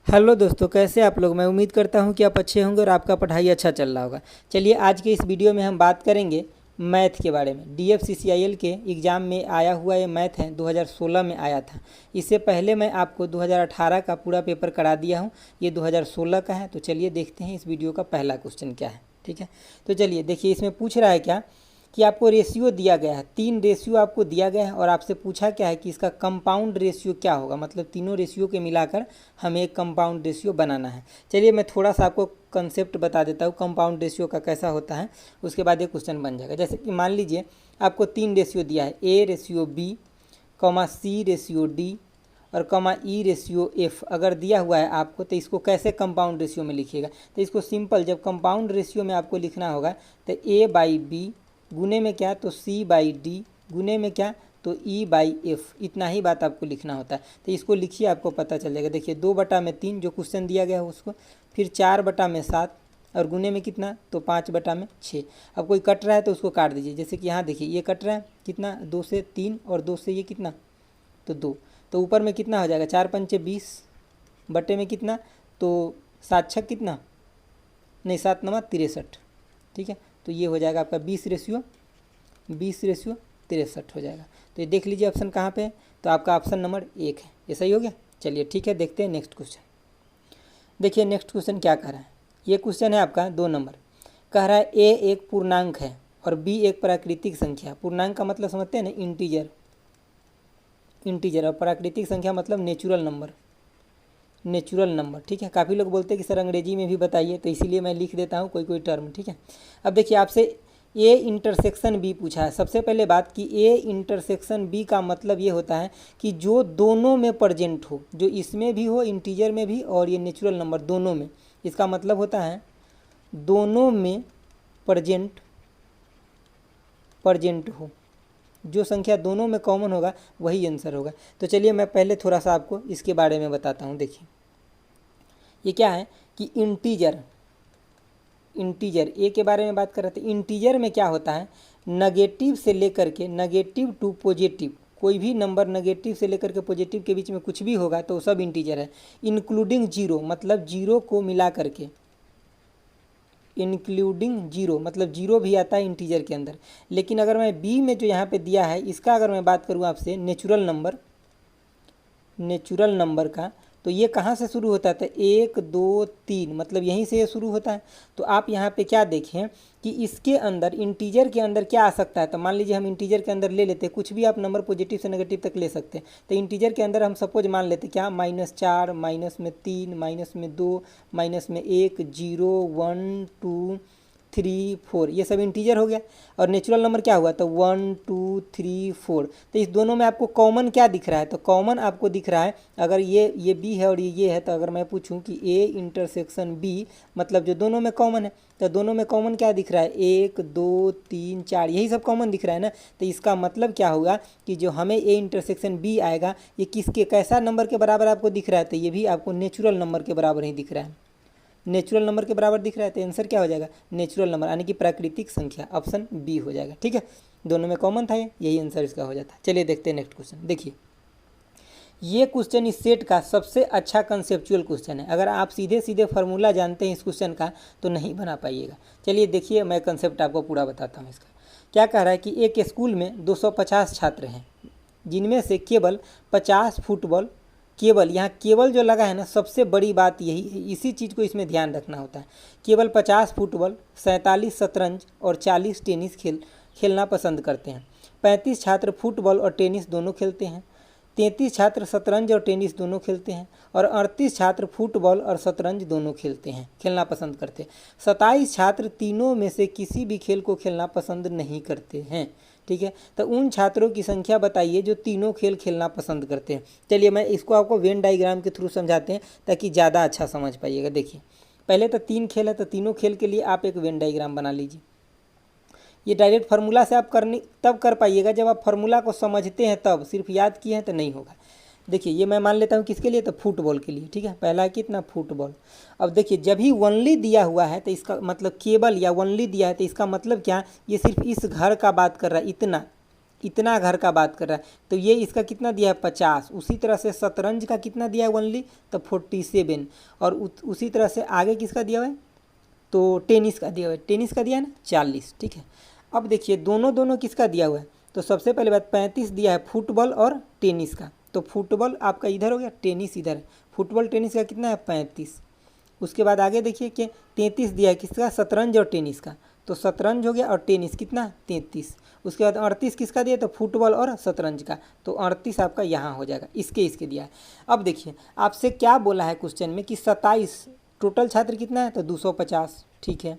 Hello दोस्तों, कैसे आप लोग। मैं उम्मीद करता हूं कि आप अच्छे होंगे और आपका पढ़ाई अच्छा चल रहा होगा। चलिए आज के इस वीडियो में हम बात करेंगे मैथ के बारे में। डीएफसीसीआईएल के एग्ज़ाम में आया हुआ ये मैथ है, 2016 में आया था। इससे पहले मैं आपको 2018 का पूरा पेपर करा दिया हूं, ये 2016 का है। तो चलिए देखते हैं इस वीडियो का पहला क्वेश्चन क्या है। ठीक है, तो चलिए देखिए इसमें पूछ रहा है क्या कि आपको रेशियो दिया गया है, 3 रेशियो आपको दिया गया है और आपसे पूछा क्या है कि इसका कंपाउंड रेशियो क्या होगा। मतलब तीनों रेशियो के मिलाकर हमें एक कंपाउंड रेशियो बनाना है। चलिए मैं थोड़ा सा आपको कंसेप्ट बता देता हूँ कंपाउंड रेशियो का कैसा होता है, उसके बाद ये क्वेश्चन बन जाएगा। जैसे कि मान लीजिए आपको 3 रेशियो दिया है, A ratio B, comma C ratio D और कॉमा ई रेशियो एफ अगर दिया हुआ है आपको, तो इसको कैसे कंपाउंड रेशियो में लिखिएगा। तो इसको सिंपल जब कंपाउंड रेशियो में आपको लिखना होगा तो ए बाई बी गुने में क्या तो सी बाई डी गुने में क्या तो ई बाई एफ, इतना ही बात आपको लिखना होता है। तो इसको लिखिए, आपको पता चल जाएगा। देखिए 2/3 जो क्वेश्चन दिया गया है उसको, फिर 4/7 और गुने में कितना तो 5/6। अब कोई कट रहा है तो उसको काट दीजिए। जैसे कि यहाँ देखिए ये कट रहा है कितना, 2 से 3 और 2 से ये कितना तो 2। तो ऊपर में कितना हो जाएगा 4×5 = 20 बटे में कितना तो 7×6 कितना नहीं 7×9 = 63। ठीक है, तो ये हो जाएगा आपका 20:63 हो जाएगा। तो ये देख लीजिए ऑप्शन कहाँ पे है, तो आपका ऑप्शन नंबर 1 है। ये सही हो गया। चलिए ठीक है, देखते हैं नेक्स्ट क्वेश्चन। देखिए नेक्स्ट क्वेश्चन क्या कह रहा है। ये क्वेश्चन है आपका 2 नंबर। कह रहा है ए एक पूर्णांक है और बी एक प्राकृतिक संख्या। पूर्णांक का मतलब समझते हैं ना, इंटीजर। और प्राकृतिक संख्या मतलब नेचुरल नंबर। ठीक है, काफ़ी लोग बोलते हैं कि सर अंग्रेजी में भी बताइए, तो इसीलिए मैं लिख देता हूँ कोई टर्म। ठीक है, अब देखिए आपसे ए इंटरसेक्शन बी पूछा है। सबसे पहले बात कि ए इंटरसेक्शन बी का मतलब ये होता है कि जो दोनों में प्रेजेंट हो, जो इसमें भी हो इंटीजर में भी और ये नेचुरल नंबर दोनों में, इसका मतलब होता है दोनों में प्रेजेंट हो। जो संख्या दोनों में कॉमन होगा वही आंसर होगा। तो चलिए मैं पहले थोड़ा सा आपको इसके बारे में बताता हूँ। देखिए ये क्या है कि इंटीजर ए के बारे में बात कर रहे थे। इंटीजर में क्या होता है, नेगेटिव से लेकर के नेगेटिव टू पॉजिटिव, कोई भी नंबर नेगेटिव से लेकर के पॉजिटिव के बीच में कुछ भी होगा तो सब इंटीजर है। इंक्लूडिंग जीरो मतलब जीरो को मिला करके, इंक्लूडिंग जीरो मतलब जीरो भी आता है इंटीजर के अंदर। लेकिन अगर मैं बी में जो यहाँ पे दिया है इसका अगर मैं बात करूँ आपसे नेचुरल नंबर का, तो ये कहाँ से शुरू होता है, तो 1 2 3 मतलब यहीं से ये शुरू होता है। तो आप यहाँ पे क्या देखें कि इसके अंदर इंटीजर के अंदर क्या आ सकता है। तो मान लीजिए हम इंटीजर के अंदर ले लेते हैं, कुछ भी आप नंबर पॉजिटिव से नेगेटिव तक ले सकते हैं। तो इंटीजर के अंदर हम सपोज मान लेते क्या -4 -3 -2 -1 0 1 2 3 4, ये सब इंटीजर हो गया। और नेचुरल नंबर क्या हुआ तो 1 2 3 4। तो इस दोनों में आपको कॉमन क्या दिख रहा है, तो कॉमन आपको दिख रहा है अगर ये बी है और ये है, तो अगर मैं पूछूं कि ए इंटरसेक्शन बी मतलब जो दोनों में कॉमन है, तो दोनों में कॉमन क्या दिख रहा है 1 2 3 4, यही सब कॉमन दिख रहा है ना। तो इसका मतलब क्या होगा कि जो हमें ए इंटरसेक्शन बी आएगा ये किसके कैसा नंबर के बराबर आपको दिख रहा है, तो ये भी आपको नेचुरल नंबर के बराबर ही दिख रहा है। नेचुरल नंबर के बराबर दिख रहा है, तो आंसर क्या हो जाएगा नेचुरल नंबर, यानी कि प्राकृतिक संख्या, ऑप्शन बी हो जाएगा। ठीक है, दोनों में कॉमन था यही आंसर इसका हो जाता है। चलिए देखते हैं नेक्स्ट क्वेश्चन। देखिए ये क्वेश्चन इस सेट का सबसे अच्छा कंसेप्चुअल क्वेश्चन है। अगर आप सीधे सीधे फार्मूला जानते हैं इस क्वेश्चन का तो नहीं बना पाइएगा। चलिए देखिए मैं कंसेप्ट आपको पूरा बताता हूँ इसका। क्या कह रहा है कि एक स्कूल में 250 छात्र हैं, जिनमें से केवल 50 फुटबॉल, केवल यहाँ केवल जो लगा है ना, सबसे बड़ी बात यही है, इसी चीज़ को इसमें ध्यान रखना होता है। केवल 50 फुटबॉल, 47 शतरंज और 40 टेनिस खेलना पसंद करते हैं। 35 छात्र फुटबॉल और टेनिस दोनों खेलते हैं। 33 छात्र शतरंज और टेनिस दोनों खेलते हैं और 38 छात्र फुटबॉल और शतरंज दोनों खेलना पसंद करते हैं। 27 छात्र तीनों में से किसी भी खेल को खेलना पसंद नहीं करते हैं। ठीक है, तो उन छात्रों की संख्या बताइए जो तीनों खेल खेलना पसंद करते हैं। चलिए मैं इसको आपको वेन डायग्राम के थ्रू समझाते हैं ताकि ज़्यादा अच्छा समझ पाइएगा। देखिए पहले तो 3 खेल है, तो तीनों खेल के लिए आप एक वेन डायग्राम बना लीजिए। ये डायरेक्ट फार्मूला से आप तब कर पाइएगा जब आप फार्मूला को समझते हैं, तब सिर्फ याद किए हैं तो नहीं होगा। देखिए ये मैं मान लेता हूँ किसके लिए, तो फुटबॉल के लिए। ठीक है, पहला है कितना फुटबॉल। अब देखिए जब ही ओनली दिया हुआ है तो इसका मतलब केवल या ओनली दिया है, तो इसका मतलब क्या, ये सिर्फ इस घर का बात कर रहा है, इतना घर का बात कर रहा है, तो ये इसका कितना दिया है 50। उसी तरह से शतरंज का कितना दिया है ओनली, तो 47। और उसी तरह से आगे किसका दिया हुआ है, तो टेनिस का दिया हुआ है, टेनिस का दिया है ना 40। ठीक है, अब देखिए दोनों किसका दिया हुआ है, तो सबसे पहले बात 35 दिया है फुटबॉल और टेनिस का, तो फुटबॉल आपका इधर हो गया, टेनिस इधर है, फुटबॉल टेनिस का कितना है 35। उसके बाद आगे देखिए कि 33 दिया है किसका, शतरंज और टेनिस का, तो शतरंज हो गया और टेनिस कितना 33। उसके बाद 38 किसका दिया, तो फुटबॉल और शतरंज का, तो 38 आपका यहाँ हो जाएगा, इसके दिया है। अब देखिए आपसे क्या बोला है क्वेश्चन में कि 27 टोटल छात्र कितना है, तो 250। ठीक है,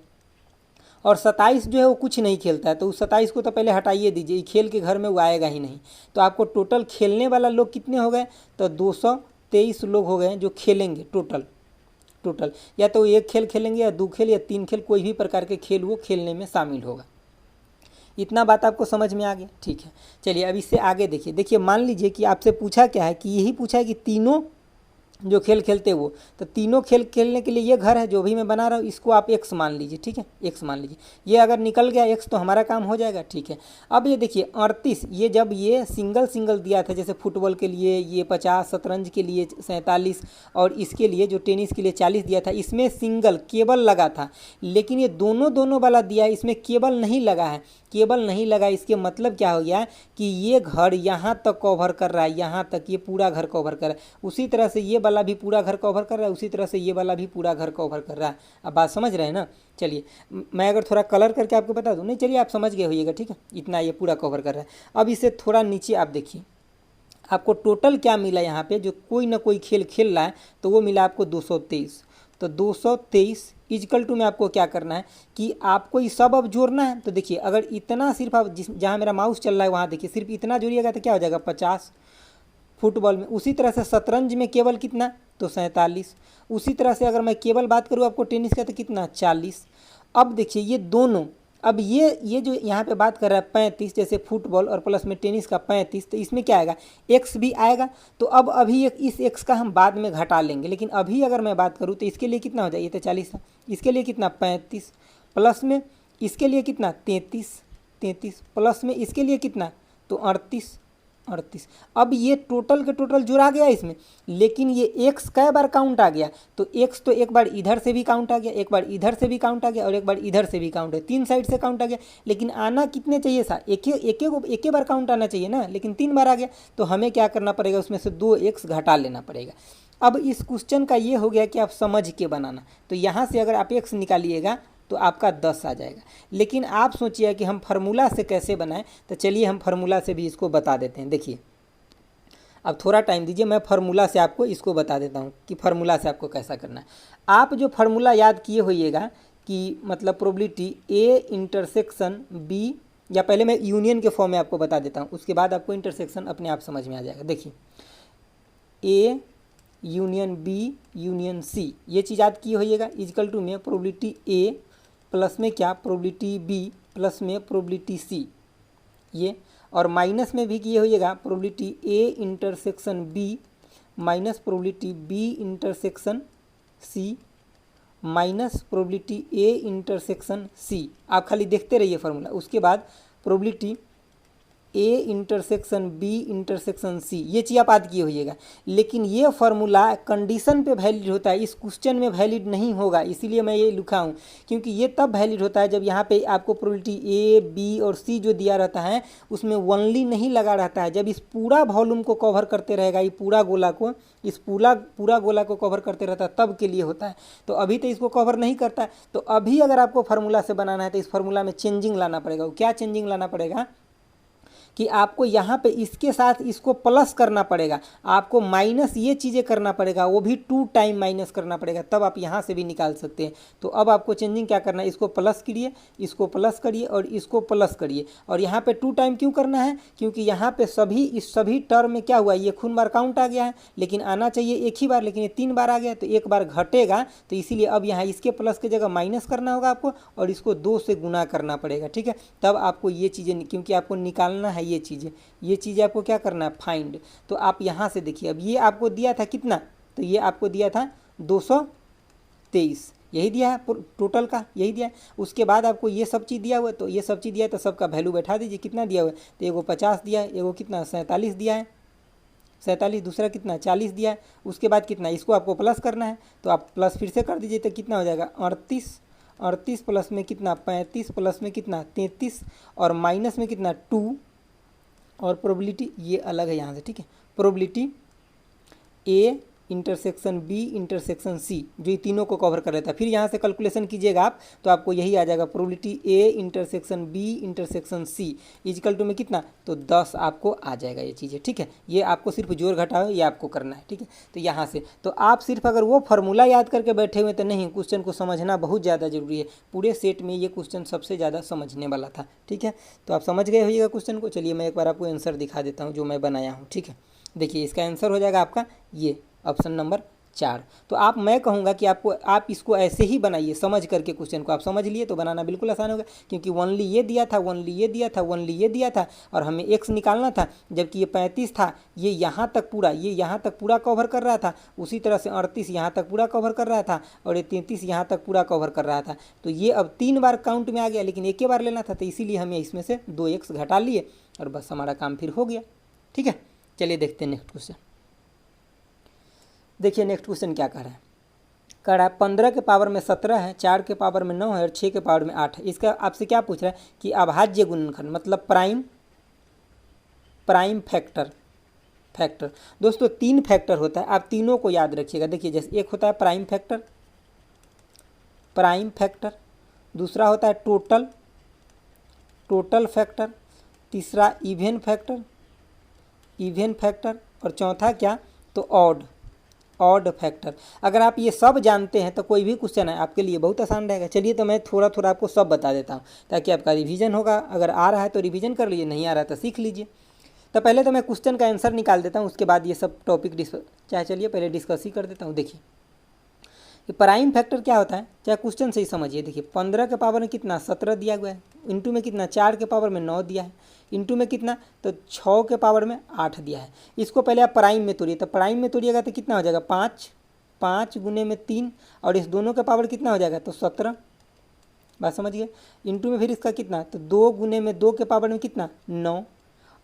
और 27 जो है वो कुछ नहीं खेलता है, तो उस 27 को तो पहले हटाइए दीजिए, खेल के घर में वो आएगा ही नहीं। तो आपको टोटल खेलने वाला लोग कितने हो गए, तो 223 लोग हो गए जो खेलेंगे टोटल। या तो एक खेल खेलेंगे या 2 खेल या 3 खेल, कोई भी प्रकार के खेल वो खेलने में शामिल होगा। इतना बात आपको समझ में आ गया। ठीक है, चलिए अब इससे आगे देखिए मान लीजिए कि आपसे पूछा क्या है, कि यही पूछा है कि तीनों जो खेल खेलते वो, तो तीनों खेल खेलने के लिए ये घर है जो भी मैं बना रहा हूँ, इसको आप x मान लीजिए। ठीक है, x मान लीजिए, ये अगर निकल गया x तो हमारा काम हो जाएगा। ठीक है, अब ये देखिए 38, ये जब ये सिंगल दिया था, जैसे फुटबॉल के लिए ये 50, शतरंज के लिए 47 और इसके लिए जो टेनिस के लिए 40 दिया था, इसमें सिंगल केबल लगा था। लेकिन ये दोनों वाला दिया है, इसमें केबल नहीं लगा है, केबल नहीं लगा। इसके मतलब क्या हो गया कि ये घर यहाँ तक कवर कर रहा है, यहाँ तक ये पूरा घर कवर कर रहा है। उसी तरह से ये वाला भी पूरा घर कवर कर रहा है, उसी तरह से ये वाला भी पूरा घर कवर कर रहा है। अब बात समझ रहे हैं ना। चलिए मैं अगर थोड़ा कलर करके आपको बता दूँ, नहीं चलिए आप समझ गए होइएगा। ठीक है, इतना ये पूरा कवर कर रहा है। अब इसे थोड़ा नीचे आप देखिए, आपको टोटल क्या मिला यहाँ पे, जो कोई ना कोई खेल खेल रहा है, तो वो मिला आपको 223। तो 223 इजकल टू में आपको क्या करना है कि आपको ये सब अब जोड़ना है। तो देखिए अगर इतना सिर्फ आप जहाँ मेरा माउस चल रहा है वहाँ देखिए, सिर्फ इतना जोड़िएगा तो क्या हो जाएगा 50 फुटबॉल में। उसी तरह से शतरंज में केवल कितना, तो 47। उसी तरह से अगर मैं केवल बात करूँ आपको टेनिस का, तो कितना 40। अब देखिए ये दोनों, अब ये जो यहाँ पे बात कर रहा है 35, जैसे फुटबॉल और प्लस में टेनिस का 35, तो इसमें क्या आएगा, एक्स भी आएगा। तो अब अभी इस एक्स का हम बाद में घटा लेंगे, लेकिन अभी अगर मैं बात करूँ तो इसके लिए कितना हो जाए, ये तो 40 था, इसके लिए कितना 35, प्लस में इसके लिए कितना 33, प्लस में इसके लिए कितना, तो 38। अब ये टोटल के टोटल जुड़ा गया इसमें, लेकिन ये एक्स कई बार काउंट आ गया, तो एक्स तो एक बार इधर से भी काउंट आ गया, एक बार इधर से भी काउंट आ गया और एक बार इधर से भी काउंट है, 3 साइड से काउंट आ गया। लेकिन आना कितने चाहिए था, एक बार काउंट आना चाहिए ना, लेकिन 3 बार आ गया। तो हमें क्या करना पड़ेगा, उसमें से 2 एक्स घटा लेना पड़ेगा। अब इस क्वेश्चन का ये हो गया कि आप समझ के बनाना, तो यहाँ से अगर आप एक्स निकालिएगा तो आपका 10 आ जाएगा। लेकिन आप सोचिए कि हम फार्मूला से कैसे बनाएं, तो चलिए हम फार्मूला से भी इसको बता देते हैं। देखिए अब थोड़ा टाइम दीजिए, मैं फार्मूला से आपको इसको बता देता हूँ कि फार्मूला से आपको कैसा करना है। आप जो फार्मूला याद किए होइएगा कि मतलब प्रोबेबिलिटी ए इंटरसेक्शन बी, या पहले मैं यूनियन के फॉर्म में आपको बता देता हूँ, उसके बाद आपको इंटरसेक्शन अपने आप समझ में आ जाएगा। देखिए A union B union C, ये चीज़ याद किए होइएगा, इजकल टू में प्रोबेबिलिटी ए प्लस में क्या, प्रोबेबिलिटी बी प्लस में प्रोबेबिलिटी सी, ये, और माइनस में भी किए होइएगा probability A intersection B minus probability B intersection C minus probability A intersection C. आप खाली देखते रहिए फार्मूला। उसके बाद probability A intersection B intersection C, ये चीज़ आप याद किए होइएगा। लेकिन ये फार्मूला कंडीशन पे वैलिड होता है, इस क्वेश्चन में वैलिड नहीं होगा, इसीलिए मैं ये लिखा हूँ, क्योंकि ये तब वैलिड होता है जब यहाँ पे आपको प्रोबेबिलिटी ए बी और सी जो दिया रहता है उसमें ओनली नहीं लगा रहता है। जब इस पूरा वॉल्यूम को कवर करते रहेगा, ये पूरा गोला को, इस पूरा गोला को कवर करते रहता है, तब के लिए होता है। तो अभी तो इसको कवर नहीं करता है। तो अभी अगर आपको फार्मूला से बनाना है तो इस फार्मूला में चेंजिंग लाना पड़ेगा। क्या चेंजिंग लाना पड़ेगा कि आपको यहाँ पे इसके साथ इसको प्लस करना पड़ेगा, आपको माइनस ये चीज़ें करना पड़ेगा, वो भी 2 टाइम माइनस करना पड़ेगा, तब आप यहाँ से भी निकाल सकते हैं। तो अब आपको चेंजिंग क्या करना है, इसको प्लस करिए, इसको प्लस करिए और इसको प्लस करिए। और यहाँ पे 2 टाइम क्यों करना है, क्योंकि यहाँ पे इस सभी टर्म में क्या हुआ, ये खून बार काउंट आ गया है, लेकिन आना चाहिए एक ही बार, लेकिन ये 3 बार आ गया, तो एक बार घटेगा। तो इसीलिए अब यहाँ इसके प्लस की जगह माइनस करना होगा आपको, और इसको 2 से गुना करना पड़ेगा। ठीक है, तब आपको ये चीज़ें, क्योंकि आपको निकालना है ये चीज़ें आपको क्या करना है, फाइंड। तो आप यहाँ से देखिए, अब ये आपको दिया था कितना, तो ये आपको दिया था 223, यही दिया है टोटल का, यही दिया है। उसके बाद आपको ये सब चीज़ दिया हुआ है, तो ये सब चीज़ दिया है तो सबका वैल्यू बैठा दीजिए। कितना दिया हुआ है, तो एगो 50 दिया है, एगो कितना 47 दिया है, 47, दूसरा कितना 40 दिया है। उसके बाद कितना, इसको आपको प्लस करना है, तो आप प्लस फिर से कर दीजिए, तो कितना हो जाएगा 38, 38 प्लस में कितना 35, प्लस में कितना 33, और माइनस में कितना 2, और प्रोबेबिलिटी ये अलग है यहाँ से, ठीक है। Probability A intersection B intersection C, जो ये तीनों को कवर कर लेता है। फिर यहाँ से कैलकुलेशन कीजिएगा आप, तो आपको यही आ जाएगा, probability A intersection B intersection C equal to में कितना, तो 10 आपको आ जाएगा ये चीज़ें, ठीक है। ये आपको सिर्फ जोड़ घटाव ये आपको करना है, ठीक है। तो यहाँ से तो आप सिर्फ अगर वो फार्मूला याद करके बैठे हुए तो नहीं, क्वेश्चन को समझना बहुत ज़्यादा जरूरी है। पूरे सेट में ये क्वेश्चन सबसे ज़्यादा समझने वाला था, ठीक है। तो आप समझ गए होइएगा क्वेश्चन को। चलिए मैं एक बार आपको आंसर दिखा देता हूँ जो मैं बनाया हूँ, ठीक है। देखिए इसका आंसर हो जाएगा आपका ये ऑप्शन नंबर 4। तो मैं कहूँगा कि आप इसको ऐसे ही बनाइए समझ करके। क्वेश्चन को आप समझ लिए तो बनाना बिल्कुल आसान होगा, क्योंकि ओनली ये दिया था, ओनली ये दिया था, ओनली ये दिया था, और हमें x निकालना था। जबकि ये 35 था, ये यहाँ तक पूरा कवर कर रहा था। उसी तरह से 38 यहाँ तक पूरा कवर कर रहा था, और ये 33 यहाँ तक पूरा कवर कर रहा था। तो ये अब 3 बार काउंट में आ गया, लेकिन एक ही बार लेना था, तो इसीलिए हमें इसमें से 2x घटा लिए, और बस हमारा काम फिर हो गया, ठीक है। चलिए देखते हैं नेक्स्ट क्वेश्चन। देखिए नेक्स्ट क्वेश्चन क्या कह रहा है, कह रहा है 15 के पावर में 17 है, 4 के पावर में 9 है, और 6 के पावर में 8 है। इसका आपसे क्या पूछ रहा है कि अभाज्य गुणनखंड, मतलब प्राइम फैक्टर। दोस्तों 3 फैक्टर होता है, आप तीनों को याद रखिएगा। देखिए जैसे एक होता है प्राइम फैक्टर, दूसरा होता है टोटल फैक्टर, तीसरा इवन फैक्टर, और चौथा क्या, तो ऑड फैक्टर। अगर आप ये सब जानते हैं तो कोई भी क्वेश्चन है आपके लिए बहुत आसान रहेगा। चलिए तो मैं थोड़ा थोड़ा आपको सब बता देता हूँ, ताकि आपका रिवीजन होगा। अगर आ रहा है तो रिवीजन कर लीजिए, नहीं आ रहा है तो सीख लीजिए। तो पहले तो मैं क्वेश्चन का आंसर निकाल देता हूँ, उसके बाद ये सब टॉपिक चलिए पहले डिस्कस ही कर देता हूँ। देखिए ये प्राइम फैक्टर क्या होता है, चाहे क्वेश्चन से ही समझिए। देखिए 15 के पावर में कितना 17 दिया गया है, इंटू में कितना 4 के पावर में 9 दिया है, इंटू में कितना, तो 6 के पावर में 8 दिया है। इसको पहले आप प्राइम में तोड़िए, तो प्राइम में तोड़िएगा तो कितना हो जाएगा 5 गुने में 3, और इस दोनों का पावर कितना हो जाएगा, तो 17। बात समझ गए। इंटू में फिर इसका कितना, तो 2 गुने में 2 के पावर में कितना 9,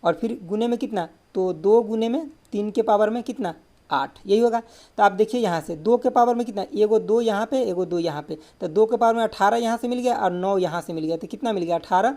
और फिर गुने में कितना, तो 2 गुने में 3 के पावर में कितना 8, यही होगा। तो आप देखिए यहाँ से 2 के पावर में कितना, एगो 2 यहाँ पे, एगो 2 यहाँ पे, तो 2 के पावर में 18 यहाँ से मिल गया, और 9 यहाँ से मिल गया, तो कितना मिल गया 18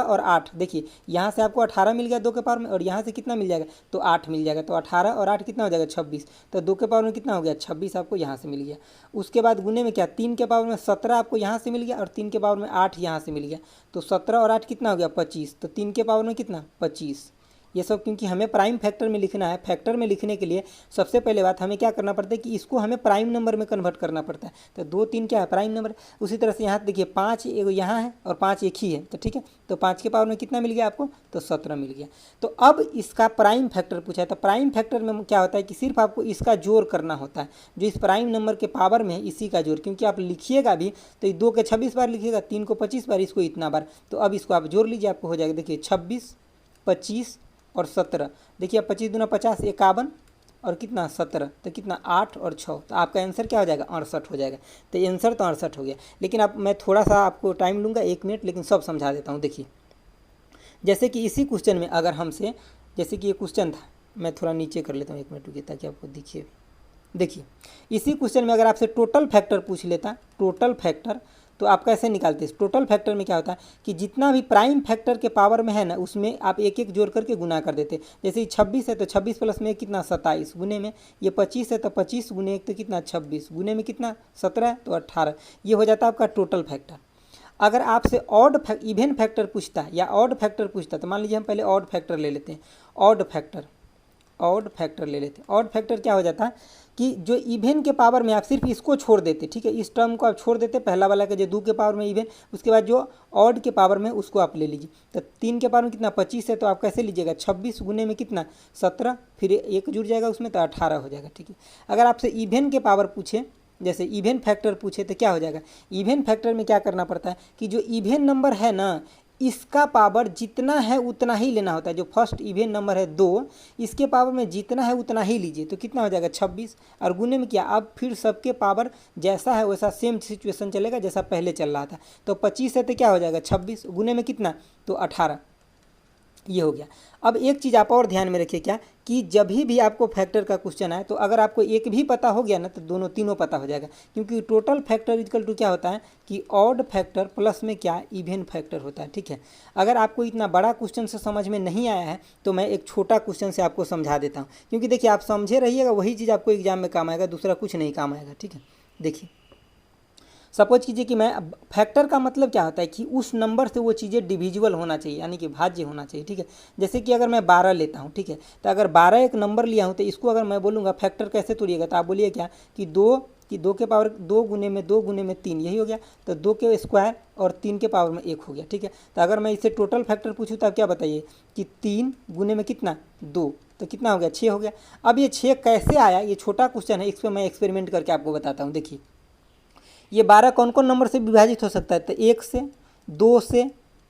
और 8। देखिए यहाँ से आपको 18 मिल गया 2 के पावर में, और यहाँ से कितना मिल जाएगा, तो 8 मिल जाएगा। तो 18 और 8 कितना हो जाएगा 26, तो 2 के पावर में कितना हो गया 26 आपको यहाँ से मिल गया। उसके बाद गुने में क्या, 3 के पावर में 17 आपको यहाँ से मिल गया, और 3 के पावर में 8 यहाँ से मिल गया, तो 17 और 8 कितना हो गया 25, तो 3 के पावर में कितना 25। ये सब क्योंकि हमें प्राइम फैक्टर में लिखना है। फैक्टर में लिखने के लिए सबसे पहले बात हमें क्या करना पड़ता है कि इसको हमें प्राइम नंबर में कन्वर्ट करना पड़ता है। तो 2 3 क्या है प्राइम नंबर। उसी तरह से यहाँ देखिए 5 एगो यहाँ है और 5 एक ही है, तो ठीक है। तो 5 के पावर में कितना मिल गया आपको, तो 17 मिल गया। तो अब इसका प्राइम फैक्टर पूछा है, तो प्राइम फैक्टर में क्या होता है कि सिर्फ आपको इसका जोड़ करना होता है, जो इस प्राइम नंबर के पावर में है इसी का जोड़। क्योंकि आप लिखिएगा भी तो 2 के 26 बार लिखिएगा, 3 को 25 बार, इसको इतना बार। तो अब इसको आप जोड़ लीजिए, आपको हो जाएगा देखिए 26, 25 और 17। देखिए अब 25 दूना 50, 51 और कितना 17, तो कितना 8 और 6, तो आपका आंसर क्या हो जाएगा 68 हो जाएगा। तो आंसर तो 68 हो गया। लेकिन अब मैं थोड़ा सा आपको टाइम लूँगा 1 मिनट, लेकिन सब समझा देता हूँ। देखिए जैसे कि इसी क्वेश्चन में अगर हमसे, जैसे कि ये क्वेश्चन था, मैं थोड़ा नीचे कर लेता हूँ 1 मिनट रुकिए ताकि आपको दिखिए। देखिए इसी क्वेश्चन में अगर आपसे टोटल फैक्टर पूछ लेता, टोटल फैक्टर, तो आप कैसे निकालते हैं। टोटल फैक्टर में क्या होता है कि जितना भी प्राइम फैक्टर के पावर में है ना, उसमें आप एक एक जोड़ करके गुना कर देते। जैसे 26 है तो 26 प्लस में कितना 27, गुने में ये 25 है तो 25 गुने 1 तो कितना 26, गुने में कितना 17 है तो 18। ये हो जाता है आपका टोटल फैक्टर। अगर आपसे इवन फैक्टर पूछता है या ऑड फैक्टर पूछता है, तो मान लीजिए हम पहले ऑड फैक्टर ले लेते हैं। ऑड फैक्टर ले लेते हैं। ऑड फैक्टर क्या हो जाता है कि जो इवन के पावर में आप सिर्फ इसको छोड़ देते, ठीक है, इस टर्म को आप छोड़ देते, पहला वाला का जो 2 के पावर में इवन, उसके बाद जो ऑड के पावर में उसको आप ले लीजिए। तो 3 के पावर में कितना 25 है, तो आप कैसे लीजिएगा 26 गुने में कितना 17, फिर 1 जुड़ जाएगा उसमें, तो 18 हो जाएगा, ठीक है। अगर आपसे इवन के पावर पूछे, जैसे इवन फैक्टर पूछे, तो क्या हो जाएगा। इवन फैक्टर में क्या करना पड़ता है कि जो इवन नंबर है ना, इसका पावर जितना है उतना ही लेना होता है। जो फर्स्ट इवेन नंबर है 2, इसके पावर में जितना है उतना ही लीजिए, तो कितना हो जाएगा 26। और गुने में क्या, अब फिर सबके पावर जैसा है वैसा सेम सिचुएशन चलेगा जैसा पहले चल रहा था। तो 25 है तो क्या हो जाएगा 26, गुने में कितना, तो 18। ये हो गया। अब एक चीज़ आप और ध्यान में रखिए, क्या कि जब भी आपको फैक्टर का क्वेश्चन आए तो अगर आपको एक भी पता हो गया ना तो दोनों तीनों पता हो जाएगा, क्योंकि टोटल फैक्टर इक्वल टू क्या होता है कि ऑड फैक्टर प्लस में क्या, इवन फैक्टर होता है। ठीक है, अगर आपको इतना बड़ा क्वेश्चन से समझ में नहीं आया है तो मैं एक छोटा क्वेश्चन से आपको समझा देता हूँ, क्योंकि देखिए आप समझे रहिएगा वही चीज़ आपको एग्जाम में काम आएगा, दूसरा कुछ नहीं काम आएगा। ठीक है, देखिए सपोज कीजिए कि मैं, फैक्टर का मतलब क्या होता है कि उस नंबर से वो चीज़ें डिविजिबल होना चाहिए, यानी कि भाज्य होना चाहिए। ठीक है, जैसे कि अगर मैं 12 लेता हूँ, ठीक है, तो अगर 12 एक नंबर लिया हूँ तो इसको अगर मैं बोलूँगा फैक्टर कैसे तोड़िएगा, तो आप बोलिए क्या कि 2 के पावर 2 गुने में 3, यही हो गया। तो 2 के स्क्वायर और 3 के पावर में 1 हो गया। ठीक है, तो अगर मैं इससे टोटल फैक्टर पूछूँ तो आप क्या बताइए कि 3 गुने में कितना 2, तो कितना हो गया 6 हो गया। अब ये 6 कैसे आया, ये छोटा क्वेश्चन है, इस पर मैं एक्सपेरिमेंट करके आपको बताता हूँ। देखिए ये 12 कौन कौन नंबर से विभाजित हो सकता है, तो 1 से, 2 से,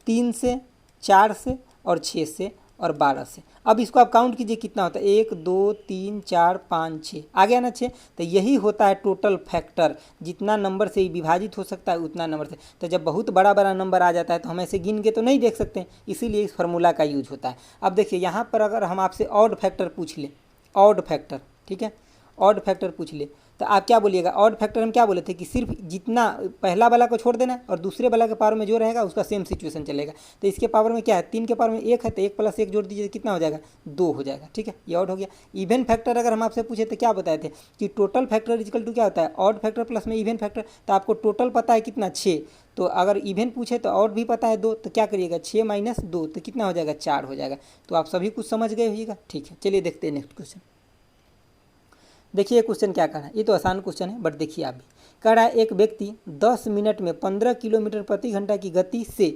3 से, 4 से और 6 से और 12 से। अब इसको आप काउंट कीजिए कितना होता है, 1 2 3 4 5 6, आ गया ना 6। तो यही होता है टोटल फैक्टर, जितना नंबर से विभाजित हो सकता है उतना नंबर से। तो जब बहुत बड़ा बड़ा नंबर आ जाता है तो हम ऐसे गिन के तो नहीं देख सकते, इसीलिए इस फार्मूला का यूज होता है। अब देखिए यहाँ पर अगर हम आपसे ऑड फैक्टर पूछ ले, ऑड फैक्टर, ठीक है, ऑड फैक्टर पूछ ले, तो आप क्या बोलिएगा, ऑड फैक्टर हम क्या बोले थे कि सिर्फ जितना पहला वाला को छोड़ देना और दूसरे वाला के पावर में जो रहेगा उसका सेम सिचुएशन चलेगा। तो इसके पावर में क्या है, 3 के पावर में 1 है, तो 1 + 1 जोड़ दीजिए, कितना हो जाएगा 2 हो जाएगा। ठीक है, ये ऑड हो गया। इवन फैक्टर अगर हम आपसे पूछे तो क्या बताए थे कि टोटल फैक्टर इक्वल टू क्या होता है, ऑड फैक्टर प्लस में इवन फैक्टर। तो आपको टोटल पता है कितना 6, तो अगर इवन पूछे तो ऑड भी पता है 2, तो क्या करिएगा 6 - 2, तो कितना हो जाएगा 4 हो जाएगा। तो आप सभी कुछ समझ गए होइएगा। ठीक है, चलिए देखते हैं नेक्स्ट क्वेश्चन। देखिए क्वेश्चन क्या कह रहा है, ये तो आसान क्वेश्चन है, बट देखिए आप भी। कह रहा है एक व्यक्ति 10 मिनट में 15 किलोमीटर प्रति घंटा की गति से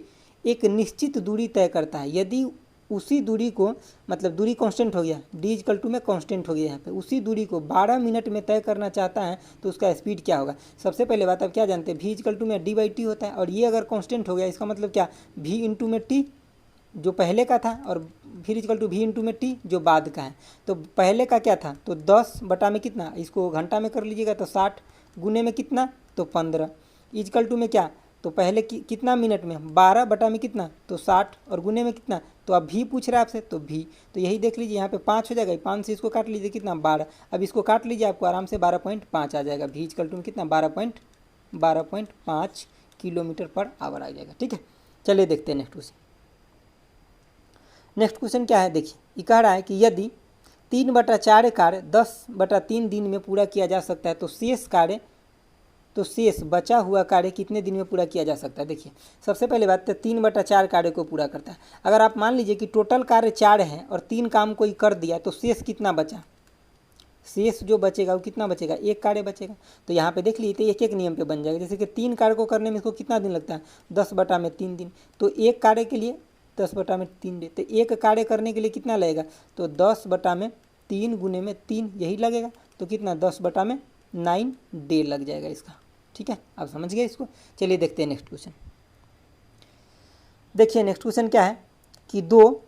एक निश्चित दूरी तय करता है। यदि उसी दूरी को, मतलब दूरी कांस्टेंट हो गया, डी इक्वल टू में कांस्टेंट हो गया यहाँ पे, उसी दूरी को 12 मिनट में तय करना चाहता है तो उसका स्पीड क्या होगा। सबसे पहले बात आप क्या जानते हैं, वी इक्वल टू में डी/टी होता है, और ये अगर कांस्टेंट हो गया इसका मतलब क्या, वी इंटू में टी जो पहले का था और फिर इक्वल टू वी इंटू में टी जो बाद का है। तो पहले का क्या था, तो 10 बटा में कितना, इसको घंटा में कर लीजिएगा तो 60, गुने में कितना तो 15, इक्वल टू में क्या, तो पहले कितना मिनट में 12 बटा में कितना तो 60 और गुने में कितना, तो अब भी पूछ रहा है आपसे तो भी, तो यही देख लीजिए यहाँ पे 5 हो जाएगा, 5 से इसको काट लीजिए कितना 12। अब इसको काट लीजिए आपको आराम से 12.5 आ जाएगा, भी इक्वल टू में कितना 12.5 किलोमीटर पर आवर आ जाएगा। ठीक है, चलिए देखते हैं नेक्स्ट क्वेश्चन। नेक्स्ट क्वेश्चन क्या है, देखिए ये कह रहा है कि यदि 3/4 कार्य 10/3 दिन में पूरा किया जा सकता है तो शेष बचा हुआ कार्य कितने दिन में पूरा किया जा सकता है। देखिए सबसे पहले बात तो 3/4 कार्य को पूरा करता है। अगर आप मान लीजिए कि टोटल कार्य 4 है और 3 काम कोई कर दिया तो शेष कितना बचा, शेष जो बचेगा वो कितना बचेगा, 1 कार्य बचेगा। तो यहाँ पे देख लीजिए तो एक एक नियम पे बन जाएगा। जैसे कि 3 कार्य को करने में इसको कितना दिन लगता है, 10/3 दिन, तो 1 कार्य के लिए 10/3 डे, तो 1 कार्य करने के लिए कितना लगेगा, तो 10/3 गुने में 3 यही लगेगा, तो कितना 10/9 डे लग जाएगा इसका। ठीक है, आप समझ गए इसको। चलिए देखते हैं नेक्स्ट क्वेश्चन। देखिए नेक्स्ट क्वेश्चन क्या है कि 2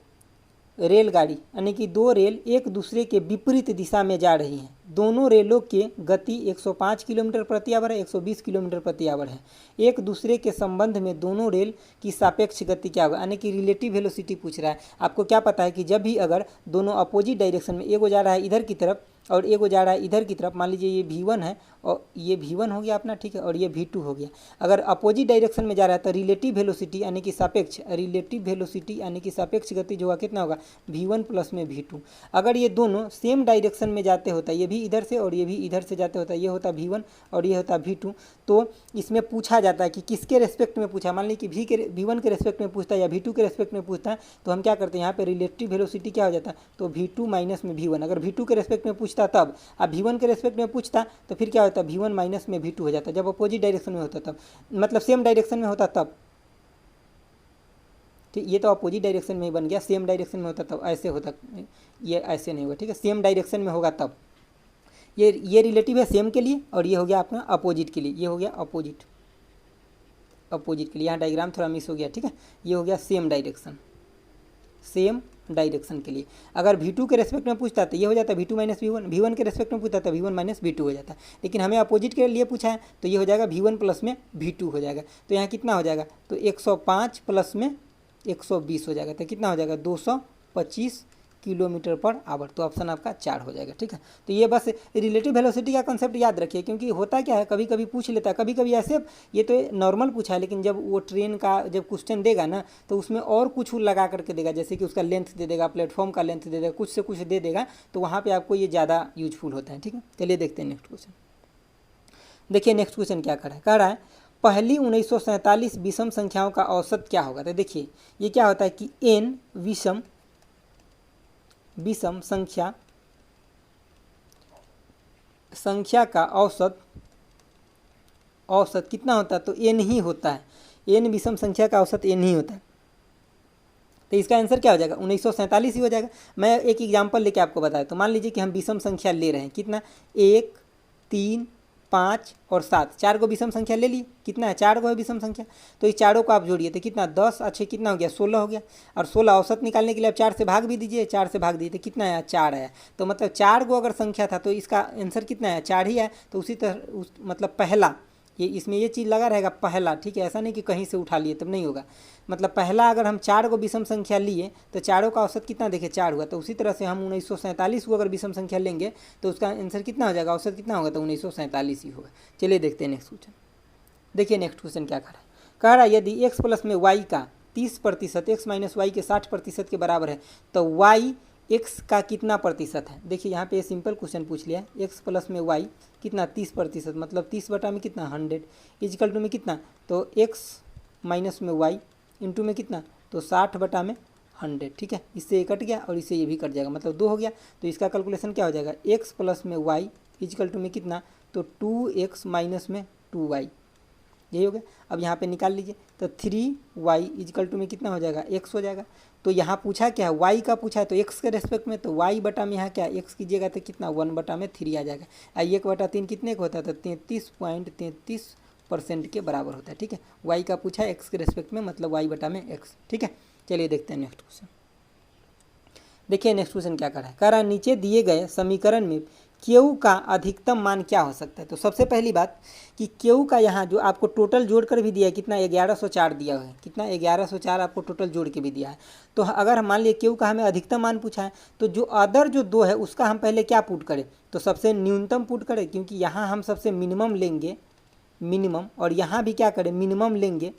रेलगाड़ी यानी कि 2 रेल एक दूसरे के विपरीत दिशा में जा रही हैं। दोनों रेलों के गति 105 किलोमीटर प्रति आवर है, 120 किलोमीटर प्रति आवर है। एक दूसरे के संबंध में दोनों रेल की सापेक्ष गति क्या होगा, यानी कि रिलेटिव वेलोसिटी पूछ रहा है। आपको क्या पता है कि जब भी अगर दोनों अपोजिट डायरेक्शन में, एक जा रहा है इधर की तरफ और एक जा रहा है इधर की तरफ, मान लीजिए ये V1 है और ये V1 हो गया अपना, ठीक है, और ये V2 हो गया। अगर अपोजिट डायरेक्शन में जा रहा है तो रिलेटिव वेलोसिटी यानी कि सापेक्ष, रिलेटिव वेलोसिटी यानी कि सापेक्ष गति जो होगा कितना होगा, V1 प्लस में V2। अगर ये दोनों सेम डायरेक्शन में जाते होता है, ये भी इधर से और ये भी इधर से जाते होता है, ये होता V1 और ये होता V2, तो इसमें पूछा जाता है कि किसके रेस्पेक्ट में पूछा, मान लीजिए कि V1 के रेस्पेक्ट में पूछता है या V2 के रेस्पेक्ट में पूछता है, तो हम क्या करते हैं यहाँ पे रिलेटिव वेलोसिटी क्या हो जाता है, तो V2 माइनस में V1। अगर V2 के रेस्पेक्ट में पूछता तब, अब V1 के रेस्पेक्ट में पूछता तो फिर क्या होता है, V1 माइनस में V2 हो जाता, जब अपोजिट डायरेक्शन में होता तब, मतलब सेम डायरेक्शन में होता तब। ठीक, ये तो अपोजिट डायरेक्शन में ही बन गया, सेम डायरेक्शन में होता तब ऐसे होता, ये ऐसे नहीं होगा। ठीक है, सेम डायरेक्शन में होगा तब। ये रिलेटिव है सेम के लिए और ये हो गया अपना अपोजिट के लिए, ये हो गया अपोजिट। अपोजिट के लिए। यहाँ डायग्राम थोड़ा मिस हो गया, ठीक है। ये हो गया सेम डायरेक्शन, सेम डायरेक्शन के लिए। अगर V2 के रेस्पेक्ट में पूछता तो ये हो जाता V2 माइनस V1, V1 के रेस्पेक्ट में पूछता तो V1 माइनस V2 हो जाता। लेकिन हमें अपोजिट के लिए पूछा है तो ये हो जाएगा V1 प्लस में V2 हो जाएगा। तो यहाँ कितना हो जाएगा, तो 105 प्लस में 120 हो जाएगा, तो कितना हो जाएगा 225 किलोमीटर पर आवर। तो ऑप्शन आपका 4 हो जाएगा, ठीक है। तो ये बस रिलेटिव वेलोसिटी का कंसेप्ट याद रखिए, क्योंकि होता क्या है कभी कभी पूछ लेता है, कभी कभी ऐसे, ये तो नॉर्मल पूछा है, लेकिन जब वो ट्रेन का जब क्वेश्चन देगा ना तो उसमें और कुछ लगा करके देगा, जैसे कि उसका लेंथ दे देगा, प्लेटफॉर्म का लेंथ दे देगा, कुछ से कुछ दे देगा, तो वहाँ पर आपको ये ज़्यादा यूजफुल होता है, ठीक है। चलिए देखते हैं नेक्स्ट क्वेश्चन। देखिए नेक्स्ट क्वेश्चन क्या कह रहा है पहली 1947 विषम संख्याओं का औसत क्या होगा। तो देखिए ये क्या होता है कि n विषम संख्या का औसत कितना होता है, तो n ही होता है। n विषम संख्या का औसत n ही होता है। तो इसका आंसर क्या हो जाएगा 1947 ही हो जाएगा। मैं एक एग्जांपल लेके आपको बताया, तो मान लीजिए कि हम विषम संख्या ले रहे हैं, कितना 1, 3, 5 और 7, 4 को विषम संख्या ले लिए, कितना है 4 को है विषम संख्या। तो इस चारों को आप जोड़िए तो कितना 10 अच्छे कितना हो गया 16 हो गया। और 16 औसत निकालने के लिए आप 4 से भाग भी दीजिए, 4 से भाग दीजिए तो कितना आया 4 आया। तो मतलब 4 को अगर संख्या था तो इसका आंसर कितना है 4 ही है। तो उसी तरह मतलब पहला, ये इसमें ये चीज़ लगा रहेगा पहला, ठीक है। ऐसा नहीं कि कहीं से उठा लिए तब नहीं होगा। मतलब पहला अगर हम 4 को विषम संख्या लिए तो चारों का औसत कितना देखिए 4 हुआ। तो उसी तरह से हम 1947 को अगर विषम संख्या लेंगे तो उसका आंसर कितना हो जाएगा, औसत कितना होगा, तो 1947 ही होगा। चलिए देखते हैं नेक्स्ट क्वेश्चन। देखिए नेक्स्ट क्वेश्चन क्या कह रहा है यदि x प्लस में y का 30% x माइनस वाई के 60% के बराबर है तो y x का कितना प्रतिशत है। देखिए यहाँ पे ये सिंपल क्वेश्चन पूछ लिया है, x प्लस में y कितना 30%, मतलब 30 बटा में कितना 100 इजिकल टू में कितना, तो x माइनस में y इंटू में कितना, तो 60 बटा में 100, ठीक है। इससे ये कट गया और इससे ये भी कट जाएगा, मतलब 2 हो गया। तो इसका कैलकुलेशन क्या हो जाएगा, x प्लस में y इजिकल टू में कितना, तो 2x माइनस में 2y, यही हो गया। अब यहाँ पे निकाल लीजिए तो 3y इजिकल टू में कितना हो जाएगा x हो जाएगा। तो यहाँ पूछा क्या है y का पूछा है तो x के रेस्पेक्ट में, तो y बटा में यहाँ क्या x कीजिएगा तो कितना 1 बटा में 3 आ जाएगा। 1/3 कितने का होता है, तो 33.33% के बराबर होता है, ठीक है। y का पूछा है x के रेस्पेक्ट में, मतलब y बटा में x, ठीक है। चलिए देखते हैं नेक्स्ट क्वेश्चन। देखिए नेक्स्ट क्वेश्चन क्या कह रहा है नीचे दिए गए समीकरण में Q का अधिकतम मान क्या हो सकता है। तो सबसे पहली बात कि Q का यहाँ जो आपको टोटल जोड़कर भी दिया है कितना 1104 दिया है, कितना 1104 आपको टोटल जोड़ के भी दिया है। तो अगर हम मान लिए Q का हमें अधिकतम मान पूछा है तो जो अदर जो 2 है उसका हम पहले क्या पुट करें, तो सबसे न्यूनतम पुट करें, क्योंकि यहाँ हम सबसे मिनिमम लेंगे मिनिमम, और यहाँ भी क्या करें मिनिमम लेंगे